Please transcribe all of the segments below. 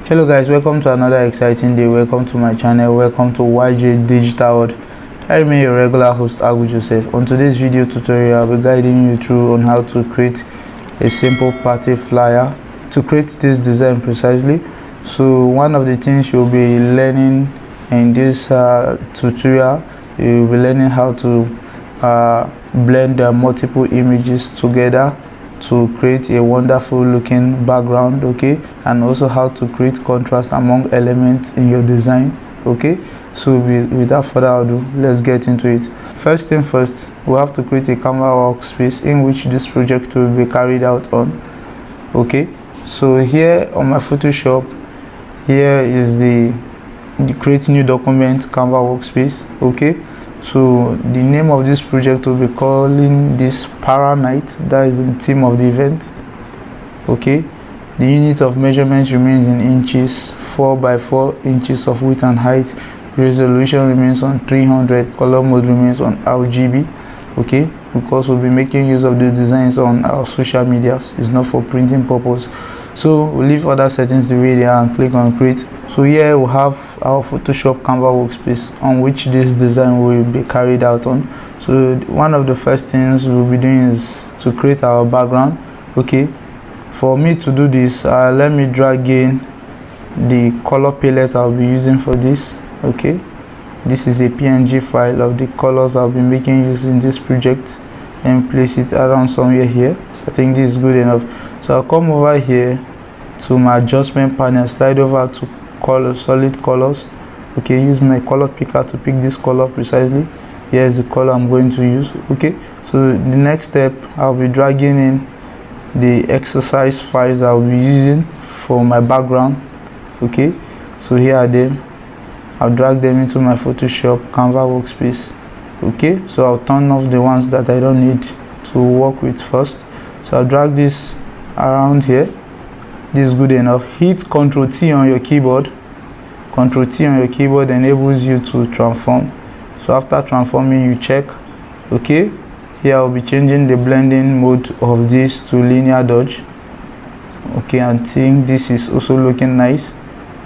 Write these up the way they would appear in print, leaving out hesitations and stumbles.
Hello guys, welcome to another exciting day. Welcome to my channel. Welcome to YJ Digital World. I remain your regular host, Agu Joseph. On today's video tutorial, I'll be guiding you through on how to create a simple party flyer to create this design precisely. So one of the things you'll be learning in this tutorial, you'll be learning how to blend multiple images together to create a wonderful looking background, okay, and also how to create contrast among elements in your design, okay. So without further ado, let's get into it. First thing first, we have to create a Canva workspace in which this project will be carried out on, okay. So here on my Photoshop, here is the create new document Canva workspace, okay. So the name of this project will be calling this Para Night. That is the theme of the event, okay. The unit of measurement remains in inches, 4 by 4 inches of width and height. Resolution remains on 300. Color mode remains on RGB, okay, because we'll be making use of these designs on our social medias. It's not for printing purpose. So we'll leave other settings the way they are and click on create. So here we have our Photoshop Canva workspace on which this design will be carried out on. So one of the first things we'll be doing is to create our background, okay. For me to do this, let me drag in the color palette I'll be using for this, okay. This is a PNG file of the colors I'll be making use in this project, and place it around somewhere here. I think this is good enough. So I'll come over here to my adjustment panel, slide over to color, solid colors, okay. Use my color picker to pick this color precisely. Here is the color I'm going to use, okay. So the next step, I'll be dragging in the exercise files I'll be using for my background, okay. So here are them. I'll drag them into my Photoshop Canva workspace, okay. So I'll turn off the ones that I don't need to work with first. So I'll drag this around here. This is good enough. Hit Ctrl T on your keyboard. Ctrl T on your keyboard enables you to transform. So after transforming, you check, okay. Here I'll be changing the blending mode of this to linear dodge, okay. I think this is also looking nice.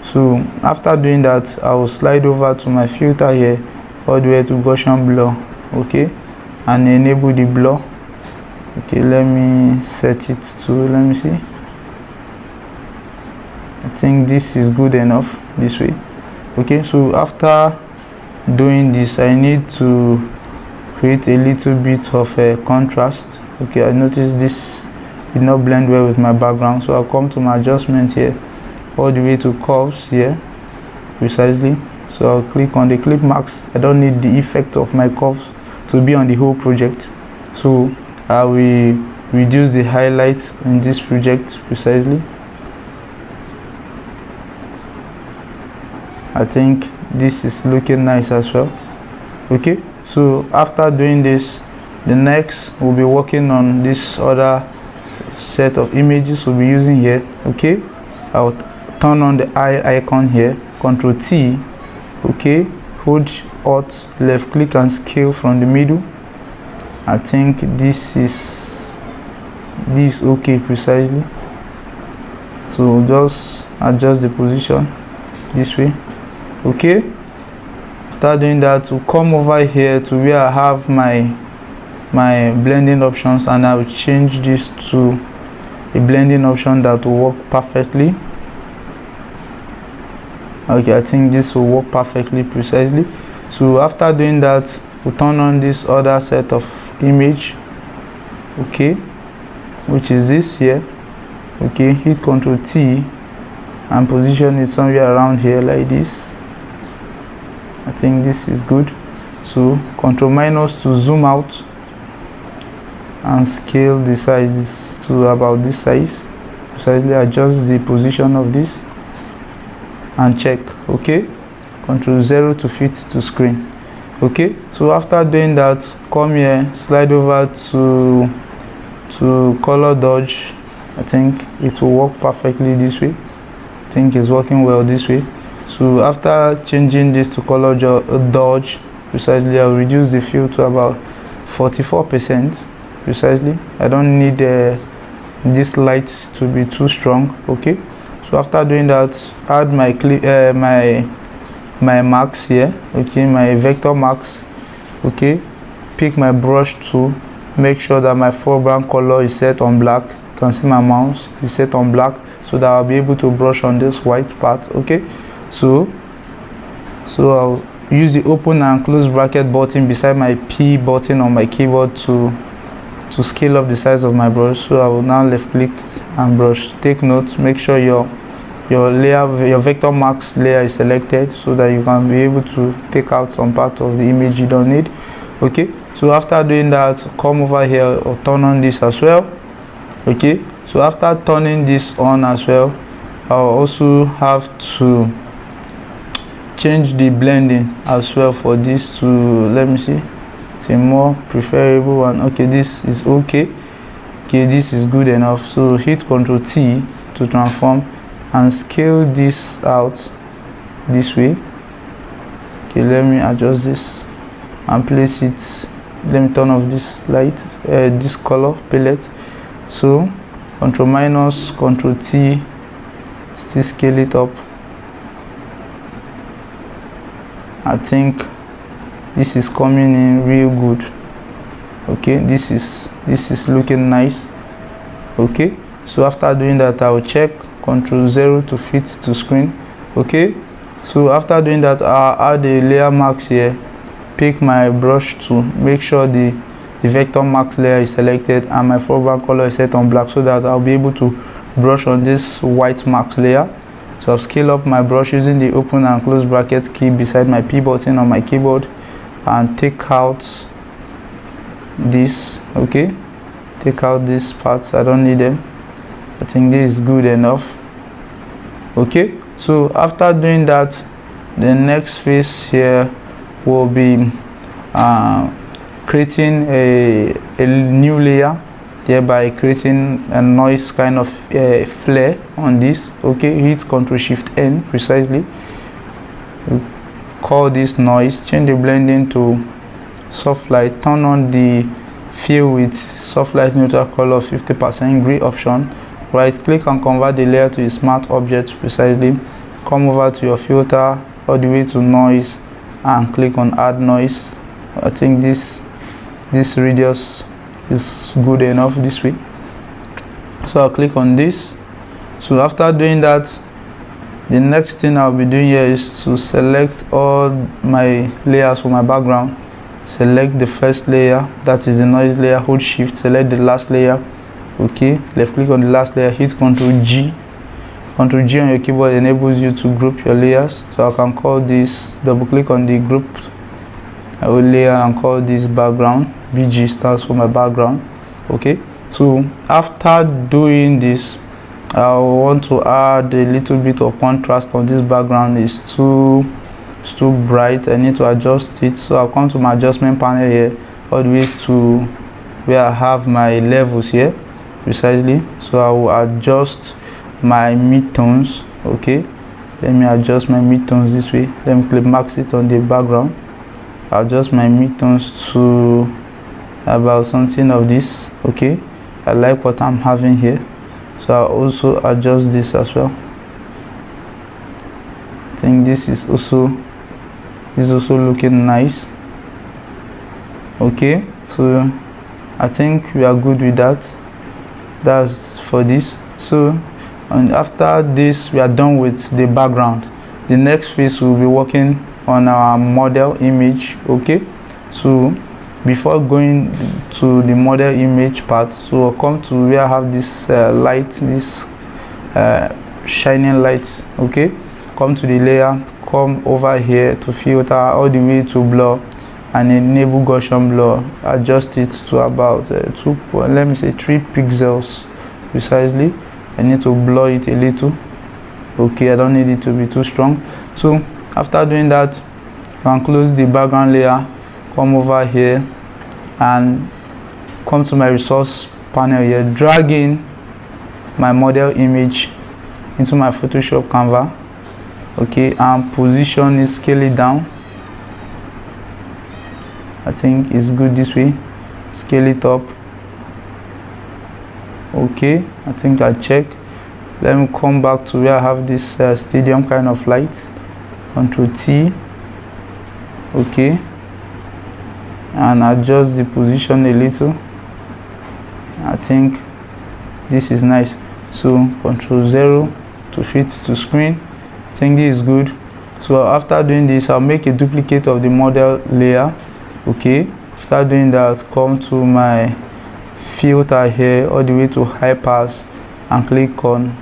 So after doing that, I will slide over to my filter here, all the way to Gaussian blur, okay, and enable the blur. Okay, let me set it to, let me see. I think this is good enough this way, okay. So after doing this, I need to create a little bit of a contrast, okay. I noticed this did not blend well with my background, so I'll come to my adjustment here, all the way to curves here precisely. So I'll click on the clip marks. I don't need the effect of my curves to be on the whole project, so I will reduce the highlights in this project precisely. I think this is looking nice as well, okay. So after doing this, the next we'll be working on this other set of images we'll be using here, okay. I'll turn on the eye icon here, Ctrl T, okay. Hold Alt, left click and scale from the middle. I think this is okay precisely. So just adjust the position this way, okay. After doing that, we'll come over here to where I have my blending options, and I will change this to a blending option that will work perfectly. Okay, I think this will work perfectly precisely. So after doing that, we'll turn on this other set of image, okay, which is this here, okay. Hit Ctrl T and position it somewhere around here like this. I think this is good. So Ctrl minus to zoom out and scale the size to about this size precisely. Adjust the position of this and check, okay. Ctrl 0 to fit to screen, okay. So after doing that, come here, slide over to color dodge. I think it will work perfectly this way. I think it's working well this way. So after changing this to color dodge precisely, I'll reduce the fill to about 44% precisely. I don't need this light to be too strong, okay. So after doing that, add my my marks here, okay, my vector marks, okay. Pick my brush tool, make sure that my foreground color is set on black. You can see my mouse is set on black, so that I'll be able to brush on this white part, okay. So I'll use the open and close bracket button beside my P button on my keyboard to scale up the size of my brush. So I will now left click and brush. Take note, make sure your layer, your vector marks layer is selected, so that you can be able to take out some part of the image you don't need, okay. So after doing that, come over here or turn on this as well, okay. So after turning this on as well, I'll also have to change the blending as well for this to, let me see, it's a more preferable one. Okay, this is okay, this is good enough. So hit Ctrl T to transform and scale this out this way. Okay, let me adjust this and place it. Let me turn off this light, this color palette. So Ctrl minus Ctrl T, still scale it up. I think this is coming in real good. Okay, this is looking nice. Okay, so after doing that, I will check Ctrl 0 to fit to screen. Okay, so after doing that, I'll add the layer marks here. Pick my brush tool, make sure the vector marks layer is selected and my foreground color is set on black, so that I'll be able to brush on this white marks layer. So I'll scale up my brush using the open and close bracket key beside my P button on my keyboard and take out this, okay. Take out these parts, I don't need them. I think this is good enough, okay. So after doing that, the next phase here will be creating a new layer, thereby creating a noise kind of flare on this, okay. Hit Ctrl Shift N precisely, call this noise, change the blending to soft light, turn on the fill with soft light neutral color 50% gray option, right click and convert the layer to a smart object precisely, come over to your filter all the way to noise and click on add noise. I think this radius is good enough this way, so I'll click on this. So after doing that, the next thing I'll be doing here is to select all my layers for my background. Select the first layer, that is the noise layer, hold shift, select the last layer, okay. Left click on the last layer, hit Ctrl G. Ctrl G on your keyboard enables you to group your layers. So I can call this, double click on the group layer and call this background. BG stands for my background, okay. So after doing this, I want to add a little bit of contrast on this background. It's too bright, I need to adjust it. So I'll come to my adjustment panel here, all the way to where I have my levels here precisely. So I will adjust my midtones, okay. Let me adjust my midtones this way. Let me click max it on the background. I'll adjust my midtones to about something of this, okay. I like what I'm having here, so I'll also adjust this as well. I think this is also looking nice, okay. So I think we are good with that. That's for this. So and after this, we are done with the background. The next phase will be working on our model image, okay. So before going to the model image part, so we'll come to where I have this light, this shining lights, okay. Come to the layer, come over here to filter all the way to blur and enable Gaussian blur. Adjust it to about 3 pixels precisely. I need to blur it a little, okay. I don't need it to be too strong. So after doing that, you can close the background layer, come over here and come to my resource panel here, drag in my model image into my Photoshop Canva, okay, and position it, scale it down. I think it's good this way. Scale it up, okay. I think I check. let me come back to where I have this stadium kind of light. Control T, okay, and adjust the position a little. I think this is nice. So Control 0 to fit to screen. I think this is good. So after doing this, I'll make a duplicate of the model layer. Okay, after doing that, come to my filter here all the way to high pass and click on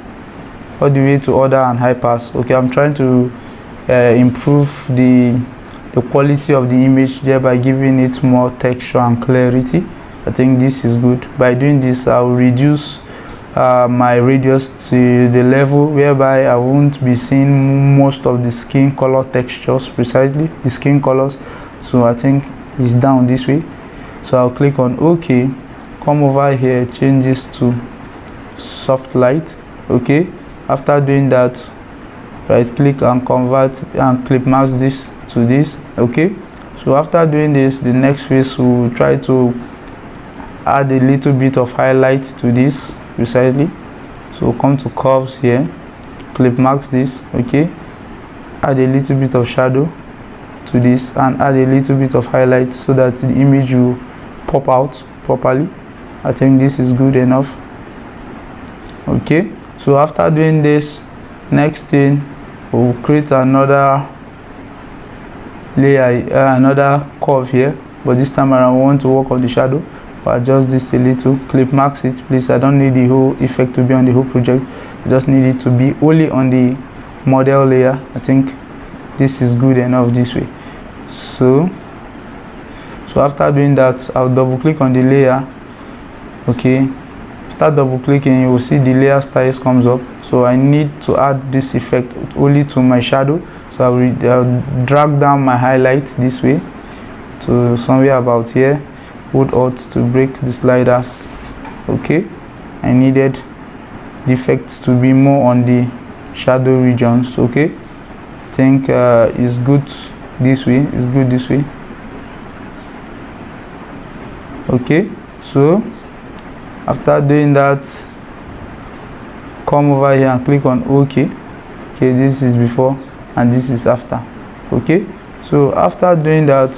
all the way to order and high pass. Okay, I'm trying to improve the quality of the image there by giving it more texture and clarity. I think this is good. By doing this, I'll reduce my radius to the level whereby I won't be seeing most of the skin color textures, precisely the skin colors. So I think it's down this way. So I'll click on OK, come over here, change this to soft light. Okay, after doing that, right click and convert and clip mask this to this. Okay, so after doing this, the next phase we'll try to add a little bit of highlight to this precisely. So come to curves here, clip mask this. Okay, add a little bit of shadow to this and add a little bit of highlight so that the image will pop out properly. I think this is good enough. Okay, so after doing this, next thing we'll create another layer, another curve here, but this time around we want to work on the shadow. I'll adjust this a little, clip mask it please. I don't need the whole effect to be on the whole project, I just need it to be only on the model layer. I think this is good enough this way. So after doing that, I'll double click on the layer. Okay, after double clicking, you will see the layer styles comes up. So I need to add this effect only to my shadow. So I'll drag down my highlight this way to somewhere about here. Hold Alt to break the sliders. Okay, I needed the effects to be more on the shadow regions. Okay, I think it's good this way. It's good this way. Okay, so after doing that, come over here and click on OK. Okay, this is before and this is after. Okay, so after doing that,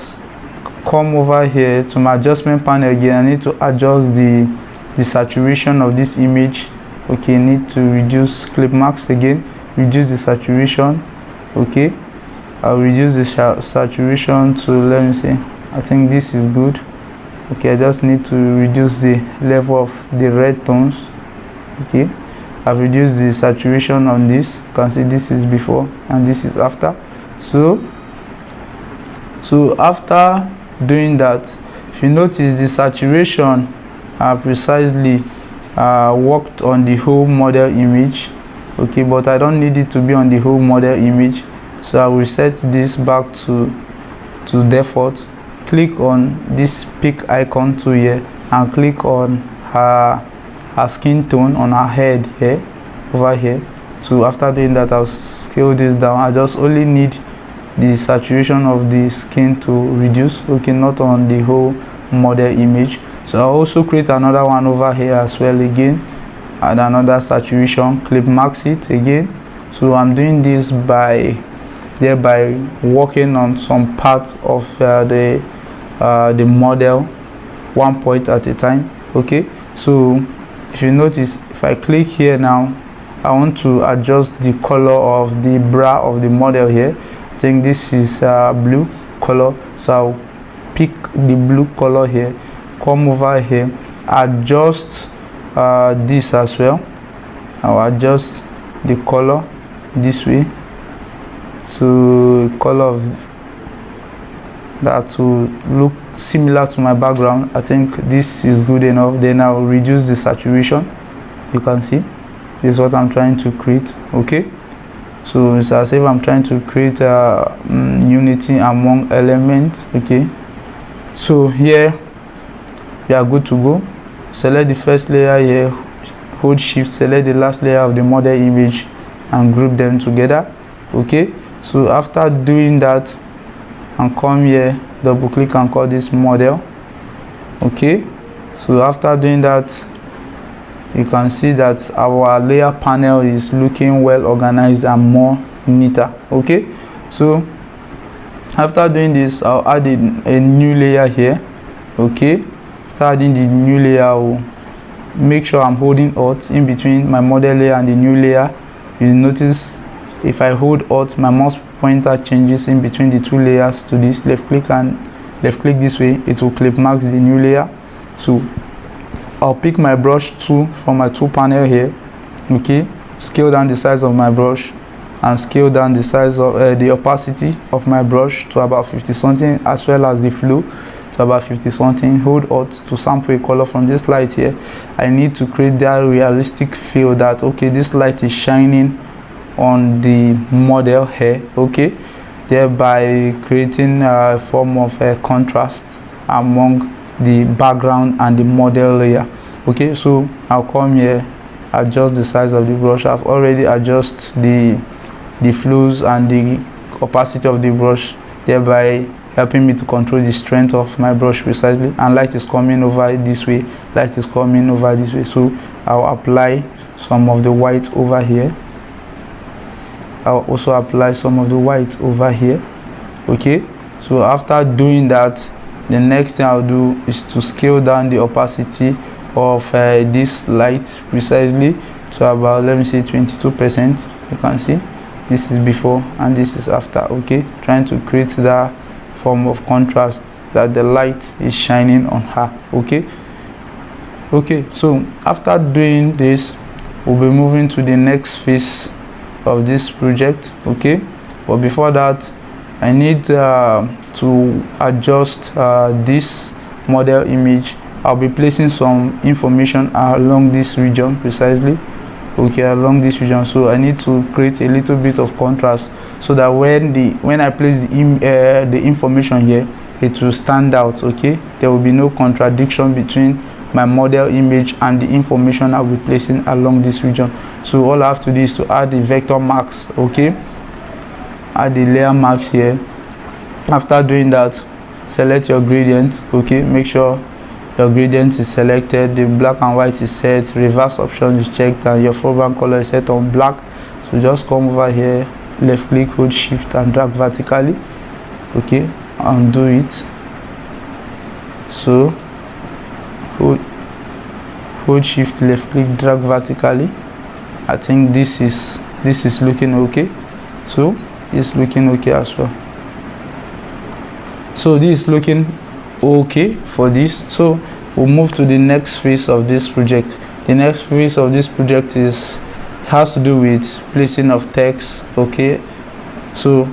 come over here to my adjustment panel again. I need to adjust the saturation of this image. Okay, need to reduce clip mask again, reduce the saturation. Okay, I'll reduce the saturation to, let me see, I think this is good. Okay, I just need to reduce the level of the red tones. Okay, I've reduced the saturation on this. You can see this is before and this is after. So after doing that, if you notice, the saturation precisely worked on the whole model image. Okay, but I don't need it to be on the whole model image, so I will set this back to default. Click on this pick icon to here and click on her skin tone on her head here, over here. So after doing that, I'll scale this down. I just only need the saturation of the skin to reduce. Okay, not on the whole model image. So I'll also create another one over here as well again, add another saturation, clip mask it again. So I'm doing this by working on some parts of the model, one point at a time. Okay, so if you notice, if I click here now, I want to adjust the color of the bra of the model here. I think this is blue color, so I'll pick the blue color here, come over here, adjust this as well. I'll adjust the color this way, so color of that will look similar to my background. I think this is good enough. Then I'll reduce the saturation. You can see this is what I'm trying to create. Okay, so it's as if I'm trying to create a unity among elements. Okay, so here we are good to go. Select the first layer here, hold shift, select the last layer of the model image and group them together. Okay, so after doing that, and come here, double click and call this model. Okay, so after doing that, you can see that our layer panel is looking well organized and more neater. Okay, so after doing this, I'll add a new layer here. Okay, after adding the new layer, I'll make sure I'm holding Alt in between my model layer and the new layer. You notice if I hold Alt, my mouse pointer changes in between the two layers to this. Left click and left click this way, it will clip mark the new layer. So I'll pick my brush tool from my tool panel here. Okay, scale down the size of my brush and scale down the size of the opacity of my brush to about 50 something, as well as the flow to about 50 something. Hold Alt to sample a color from this light here. I need to create that realistic feel that, okay, this light is shining on the model here, okay, thereby creating a form of a contrast among the background and the model layer. Okay, so I'll come here, adjust the size of the brush. I've already adjusted the flows and the opacity of the brush, thereby helping me to control the strength of my brush precisely. And light is coming over this way, light is coming over this way. So I'll apply some of the white over here. I'll also apply some of the white over here. Okay, so after doing that, the next thing I'll do is to scale down the opacity of this light precisely to about, let me say, 22%. You can see this is before and this is after. Okay, trying to create that form of contrast that the light is shining on her. Okay, so after doing this, we'll be moving to the next phase of this project. Okay, but before that, I need to adjust this model image. I'll be placing some information along this region precisely. Okay, along this region. So I need to create a little bit of contrast so that when I place the information here, it will stand out. Okay, there will be no contradiction between my model image and the information I'll be placing along this region. So all I have to do is to add the vector marks. Okay, add the layer marks here. After doing that, select your gradient. Okay, make sure your gradient is selected, the black and white is set, reverse option is checked, and your foreground color is set on black. So just come over here, left click, hold shift and drag vertically. Okay, undo it. So hold shift, left click, drag vertically. I think this is looking okay. So it's looking okay as well. So this is looking okay for this. So we'll move to the next phase of this project. The next phase of this project has to do with placing of text. Okay, so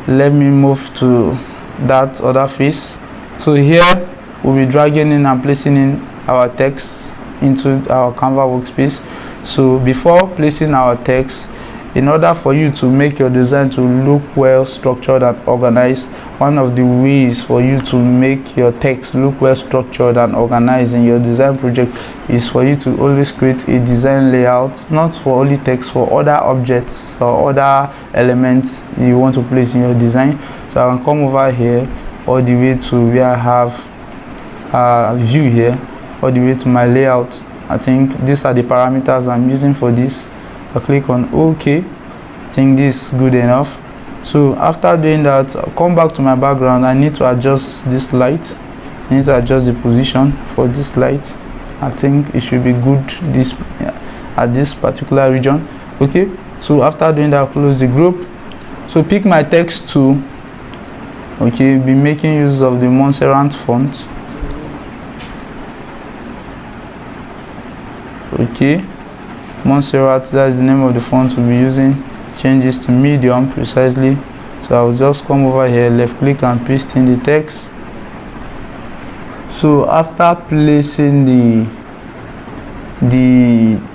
let me move to that other phase. So here we'll be dragging in and placing in our text into our Canva workspace. So before placing our text, in order for you to make your design to look well structured and organized, one of the ways for you to make your text look well structured and organized in your design project is for you to always create a design layout, not for only text, for other objects or other elements you want to place in your design. So I can come over here all the way to where I have a view here, all the way to my layout. I think these are the parameters I'm using for this. I click on OK. I think this is good enough. So after doing that, I'll come back to my background. I need to adjust this light. I need to adjust the position for this light. I think it should be good at this particular region. Okay, so after doing that, I'll close the group. So pick my text tool. Okay, be making use of the Montserrat font. Okay, Montserrat, that is the name of the font we'll be using. Change this to medium precisely. So I'll just come over here, left click and paste in the text. So after placing the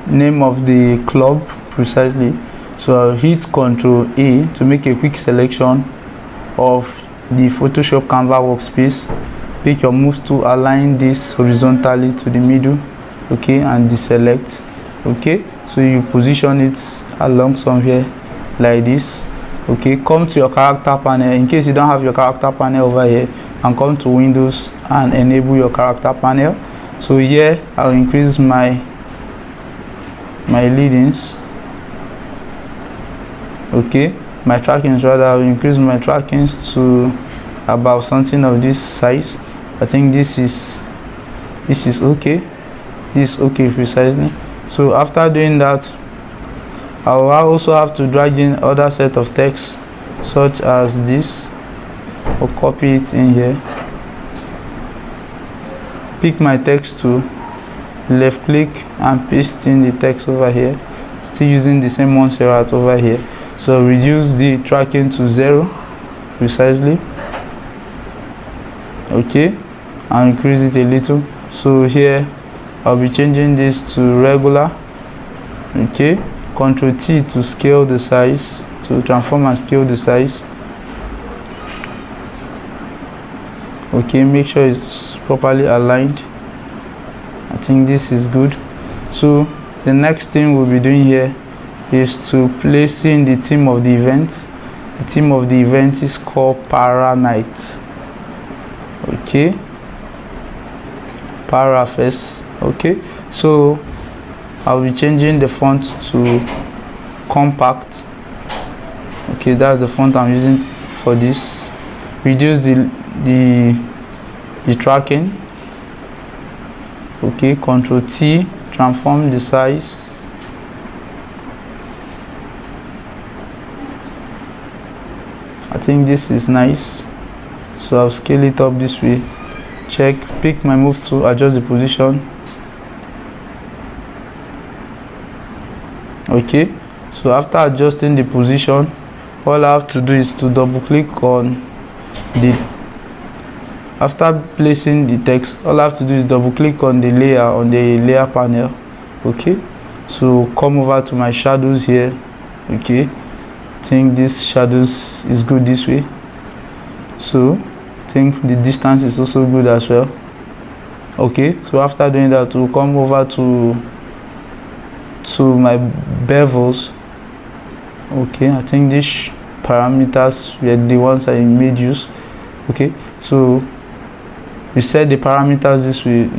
name of the club precisely, so I'll hit Ctrl A to make a quick selection of the Photoshop Canva workspace. Pick your move tool, align this horizontally to the middle. Okay, and deselect. Okay, so you position it along somewhere like this. Okay, come to your character panel. In case you don't have your character panel over here, and come to Windows and enable your character panel. So here I'll increase my my leadings. Okay, my trackings rather, I will increase my trackings to about something of this size. I think this is okay. This is okay precisely. So after doing that, I will also have to drag in other set of text such as this, or copy it in here. Pick my text tool, left click and paste in the text over here, still using the same Montserrat over here. So reduce the tracking to 0 precisely. Okay, and increase it a little. So here I'll be changing this to regular. Okay, Ctrl T to scale the size, to transform and scale the size. Okay, make sure it's properly aligned. I think this is good. So the next thing we'll be doing here is to place in the theme of the event. The theme of the event is called Para Night. Okay, Para first. Okay, so I'll be changing the font to compact. Okay, that's the font I'm using for this. Reduce the tracking. Okay, Ctrl T, transform the size. I think this is nice, so I'll scale it up this way. Check, pick my move tool, adjust the position. Okay, so after adjusting the position, all I have to do is to double click on after placing the text, all I have to do is double click on the layer panel. Okay, so come over to my shadows here. Okay, I think this shadows is good this way. So I think the distance is also good as well. Okay, so after doing that, we'll come over to my bevels. Okay, I think these parameters were the ones I made use. Okay, so we set the parameters this way,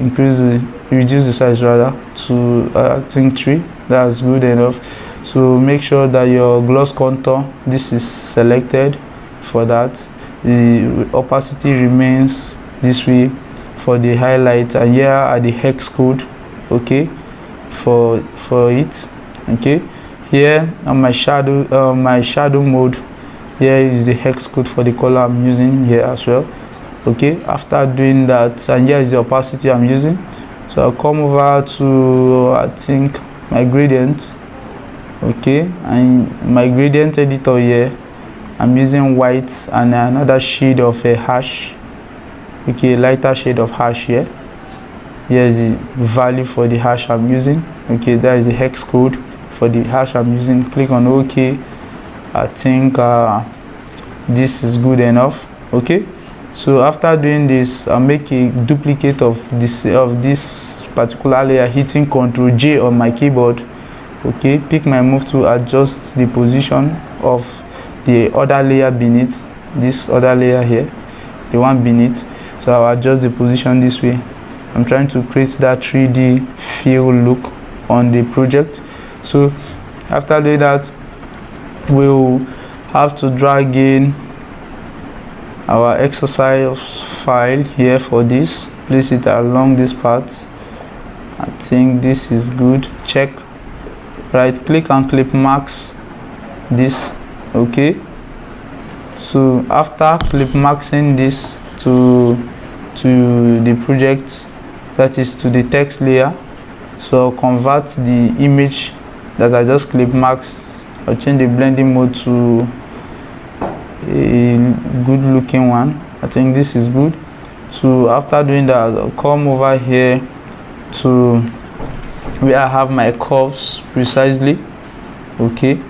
reduce the size rather to I think 3. That's good enough. So make sure that your gloss contour, this is selected for that. The opacity remains this way for the highlight, and here are the hex code. Okay, for it. Okay, here on my shadow mode, here is the hex code for the color I'm using here as well. Okay, after doing that, and here is the opacity I'm using. So I'll come over to I think my gradient. Okay, and my gradient editor here, I'm using white and another shade of a hash. Okay, lighter shade of hash here. Here is the value for the hash I'm using. Okay, that is the hex code for the hash I'm using. Click on OK. I think this is good enough. Okay, so after doing this, I'll make a duplicate of this particular layer, hitting Ctrl J on my keyboard. Okay, pick my move to adjust the position of the other layer beneath, this other layer here, the one beneath. So I'll adjust the position this way. I'm trying to create that 3D feel look on the project. So after doing that, we'll have to drag in our exercise file here for this, place it along this part. I think this is good. Check, right click and clip marks this. Okay, so after clip marking this to the project, that is to the text layer, so I'll convert the image that I just clip marks. I'll change the blending mode to a good looking one. I think this is good. So after doing that, I'll come over here to where I have my curves precisely. Okay,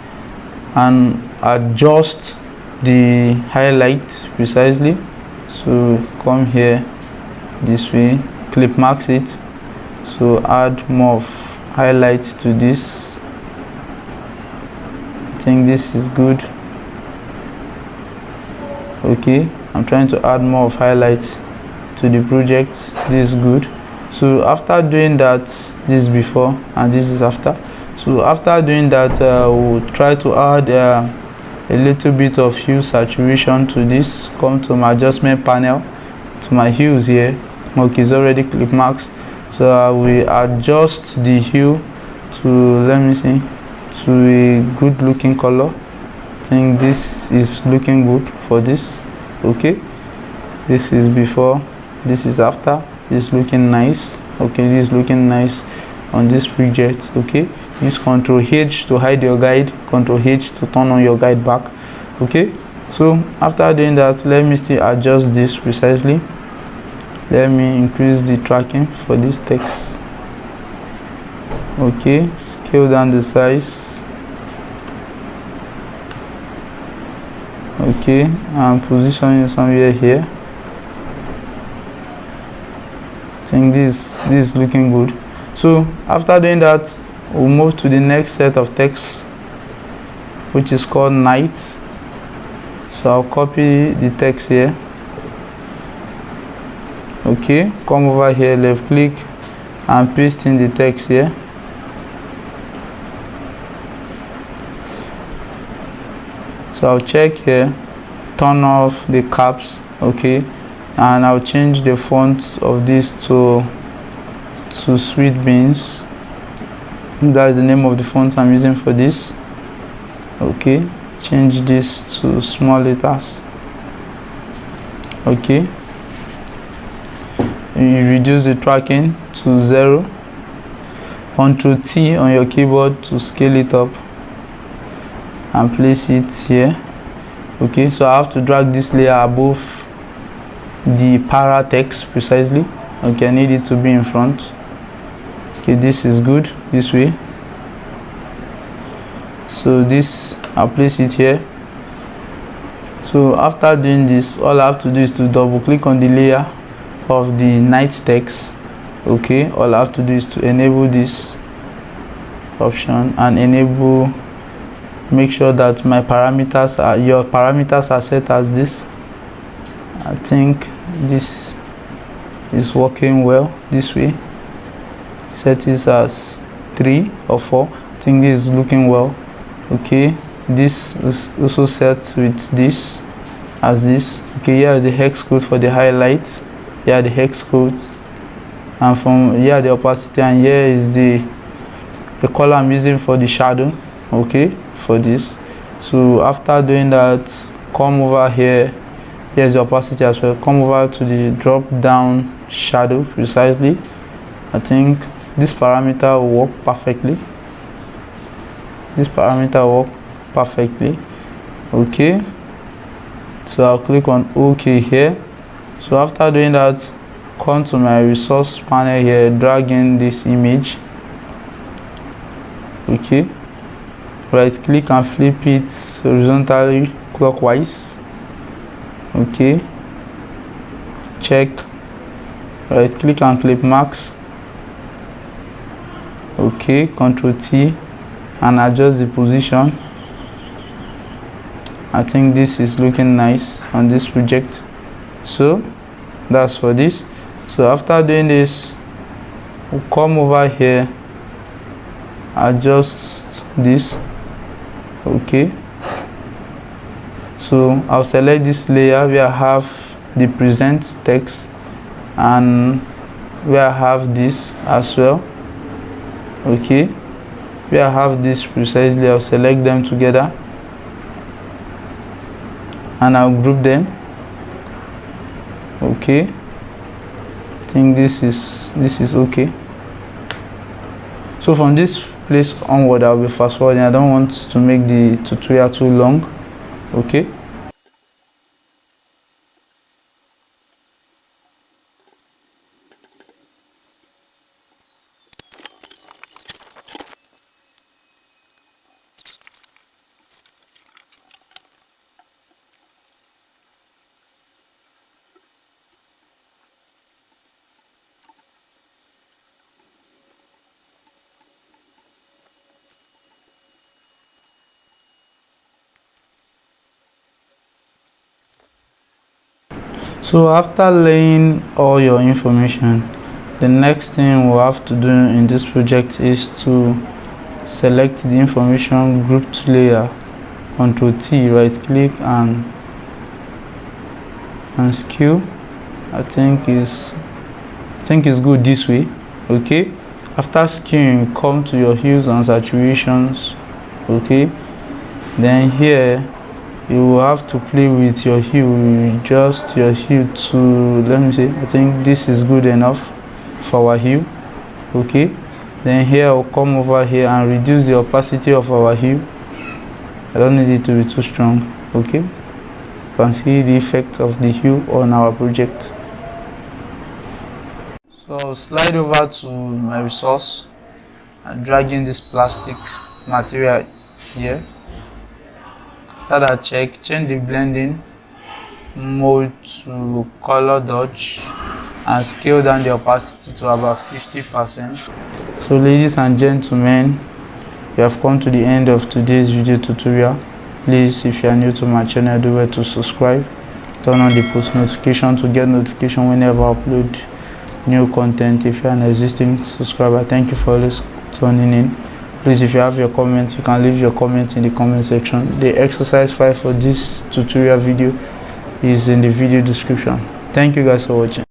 and adjust the highlight precisely. So come here this way, clip marks it, so add more of highlight to this. I think this is good. Okay, I'm trying to add more of highlights to the project. This is good. So after doing that, this is before and this is after. So after doing that, we'll try to add a little bit of hue saturation to this. Come to my adjustment panel, to my hues here. Okay, it's already clip marks, so I will adjust the hue to, let me see, to a good looking color. I think this is looking good for this. Okay, this is before, this is after. This looking nice. Okay, this is looking nice on this project. Okay, use Ctrl H to hide your guide, Ctrl H to turn on your guide back. Okay, so after doing that, let me still adjust this precisely. Let me increase the tracking for this text. Okay, scale down the size. Okay, and position it somewhere here. I think this is looking good. So after doing that, we'll move to the next set of text, which is called night. So I'll copy the text here. Okay, come over here, left click and paste in the text here. So I'll check here, turn off the caps. Okay, and I'll change the font of this to Sweet Beans. That is the name of the font I'm using for this. Okay, change this to small letters. Okay, you reduce the tracking to 0. Ctrl T on your keyboard to scale it up and place it here. Okay, so I have to drag this layer above the para text precisely. Okay, I need it to be in front. Okay, this is good this way. So this, I'll place it here. So after doing this, all I have to do is to double click on the layer of the night text. Okay, all I have to do is to enable this option and enable, make sure that my parameters are, your parameters are set as this. I think this is working well this way. Set this as 3 or 4. I think this is looking well. Okay, this is also set with this as this. Okay, here is the hex code for the highlights. Here the hex code, and from here the opacity, and here is the color I'm using for the shadow. Okay, for this. So after doing that, come over here. Here's the opacity as well. Come over to the drop down shadow precisely. I think this parameter will work perfectly. This parameter will work perfectly. Okay, so I'll click on OK here. So after doing that, come to my resource panel here, drag in this image. Okay, right click and flip it horizontally clockwise. Okay, check, right click and clip marks. Okay, Ctrl T and adjust the position. I think this is looking nice on this project. So that's for this. So after doing this, we'll come over here, adjust this. Okay, so I'll select this layer where I have the present text and where I have this as well. Okay, where I have this precisely, I'll select them together and I'll group them. Okay, I think this is okay. So from this place onward, I'll be fast forwarding. I don't want to make the tutorial too long. Okay, so after laying all your information, the next thing we'll have to do in this project is to select the information grouped layer, Ctrl T, right click and scale. I think it's good this way. Okay, after scaling, come to your hues and saturations. Okay, then here you will have to play with your hue, adjust your hue to, let me see, I think this is good enough for our hue. Okay, then here I'll come over here and reduce the opacity of our hue. I don't need it to be too strong. Okay, you can see the effect of the hue on our project. So I'll slide over to my resource and drag in this plastic material here. After that, change the blending mode to color dodge and scale down the opacity to about 50%. So ladies and gentlemen, we have come to the end of today's video tutorial. Please, if you are new to my channel, do well to subscribe, turn on the post notification to get notification whenever I upload new content. If you are an existing subscriber, thank you for always tuning in. Please, if you have your comments, you can leave your comments in the comment section. The exercise file for this tutorial video is in the video description. Thank you guys for watching.